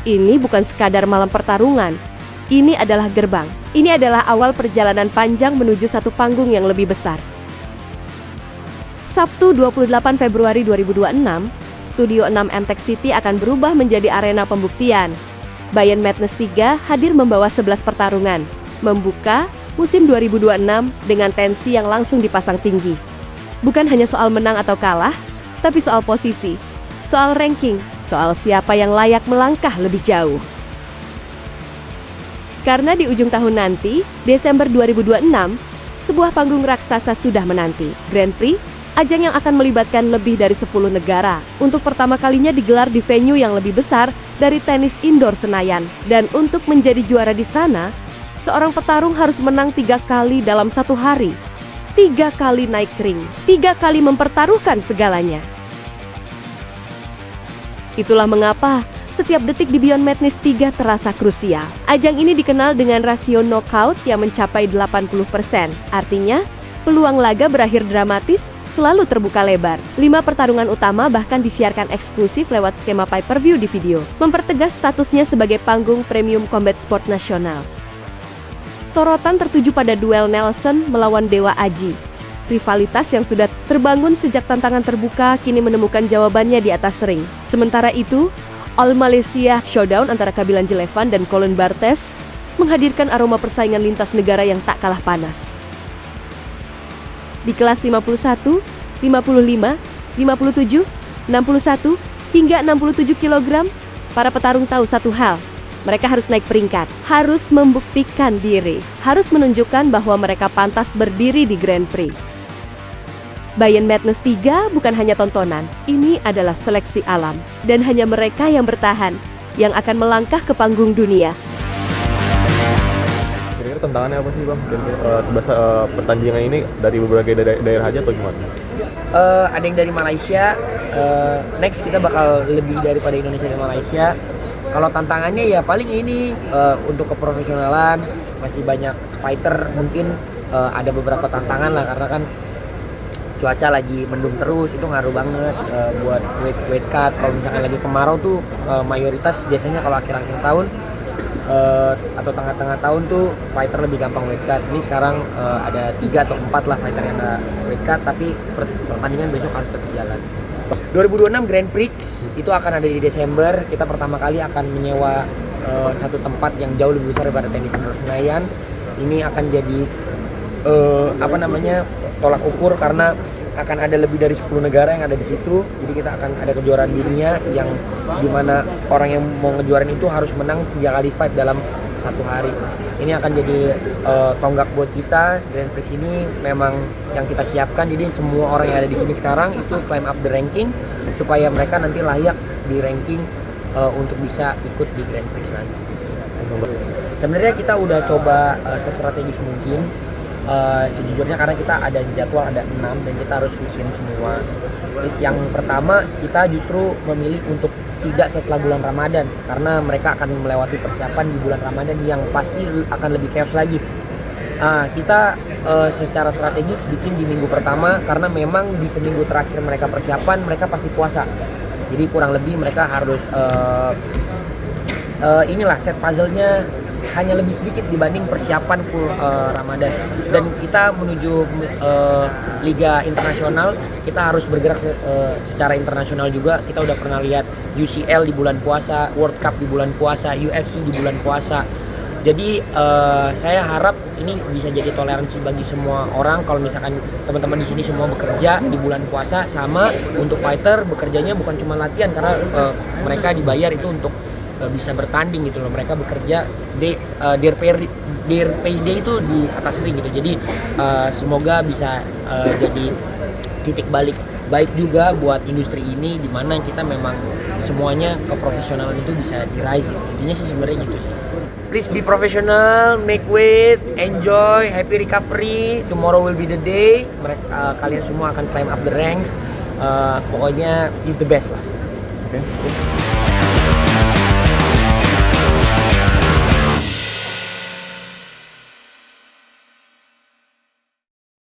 Ini bukan sekadar malam pertarungan. Ini adalah gerbang. Ini adalah awal perjalanan panjang menuju satu panggung yang lebih besar. Sabtu 28 Februari 2026, Studio 6 MTech City akan berubah menjadi arena pembuktian. Bayern Madness 3 hadir membawa 11 pertarungan, membuka musim 2026 dengan tensi yang langsung dipasang tinggi. Bukan hanya soal menang atau kalah, tapi soal posisi, soal ranking, soal siapa yang layak melangkah lebih jauh. Karena di ujung tahun nanti, Desember 2026, sebuah panggung raksasa sudah menanti. Grand Prix, ajang yang akan melibatkan lebih dari 10 negara, untuk pertama kalinya digelar di venue yang lebih besar dari tenis indoor Senayan. Dan untuk menjadi juara di sana, seorang petarung harus menang 3 kali dalam satu hari. 3 kali naik ring, 3 kali mempertaruhkan segalanya. Itulah mengapa setiap detik di Beyond Madness 3 terasa krusial. Ajang ini dikenal dengan rasio knockout yang mencapai 80%. Artinya, peluang laga berakhir dramatis selalu terbuka lebar. 5 pertarungan utama bahkan disiarkan eksklusif lewat skema pay-per-view di video, mempertegas statusnya sebagai panggung premium combat sport nasional. Sorotan tertuju pada duel Nelson melawan Dewa Aji. Rivalitas yang sudah terbangun sejak tantangan terbuka kini menemukan jawabannya di atas ring. Sementara itu, All Malaysia Showdown antara Kabilan Jelevan dan Colin Bartes menghadirkan aroma persaingan lintas negara yang tak kalah panas. Di kelas 51, 55, 57, 61, hingga 67 kg, para petarung tahu satu hal. Mereka harus naik peringkat, harus membuktikan diri, harus menunjukkan bahwa mereka pantas berdiri di Grand Prix. Bayern Madness 3 bukan hanya tontonan, ini adalah seleksi alam. Dan hanya mereka yang bertahan, yang akan melangkah ke panggung dunia. Kira-kira tantangannya apa sih Bang? Pertandingan ini dari berbagai daerah aja atau gimana? Ada yang dari Malaysia, next kita bakal lebih daripada Indonesia dan Malaysia. Kalau tantangannya ya paling ini untuk keprofesionalan, masih banyak fighter mungkin ada beberapa tantangan lah karena kan cuaca lagi mendung terus, itu ngaruh banget buat weight cut. Kalau misalkan lagi kemarau tuh mayoritas biasanya kalau akhir-akhir tahun atau tengah-tengah tahun tuh fighter lebih gampang weight cut. Ini sekarang ada 3 atau 4 lah fighter yang ada weight cut, tapi pertandingan besok harus tetap jalan. 2026 Grand Prix itu akan ada di Desember. Kita pertama kali akan menyewa satu tempat yang jauh lebih besar daripada tenis indoor Senayan. Ini akan jadi tolak ukur karena akan ada lebih dari 10 negara yang ada di situ. Jadi kita akan ada kejuaraan dunia yang dimana orang yang mau ngejuarain itu harus menang 3 kali fight dalam satu hari. Ini akan jadi tonggak buat kita. Grand Prix ini memang yang kita siapkan. Jadi semua orang yang ada di sini sekarang itu climb up the ranking supaya mereka nanti layak di ranking untuk bisa ikut di Grand Prix nanti. Sebenarnya kita udah coba sestrategis mungkin. Sejujurnya karena kita ada jadwal ada 6 dan kita harus bikin semua. Yang pertama kita justru memilih untuk tidak setelah bulan Ramadan karena mereka akan melewati persiapan di bulan Ramadan yang pasti akan lebih chaos lagi. Kita secara strategis bikin di minggu pertama karena memang di seminggu terakhir mereka persiapan mereka pasti puasa. Jadi kurang lebih mereka harus set puzzle-nya hanya lebih sedikit dibanding persiapan full Ramadan. Dan kita menuju Liga Internasional, kita harus bergerak secara internasional juga. Kita udah pernah lihat UCL di bulan puasa, World Cup di bulan puasa, UFC di bulan puasa. Jadi saya harap ini bisa jadi toleransi bagi semua orang. Kalau misalkan teman-teman di sini semua bekerja di bulan puasa, sama untuk fighter bekerjanya bukan cuma latihan karena mereka dibayar itu untuk bisa bertanding gitu loh. Mereka bekerja their payday itu di atas ring gitu. Jadi semoga bisa jadi titik balik baik juga buat industri ini di mana kita memang semuanya keprofesionalan itu bisa diraih gitu. Intinya sih sebenarnya gitu sih. Please be professional, make weight, enjoy, happy recovery. Tomorrow will be the day. Kalian semua akan climb up the ranks. Pokoknya give the best lah. Okay.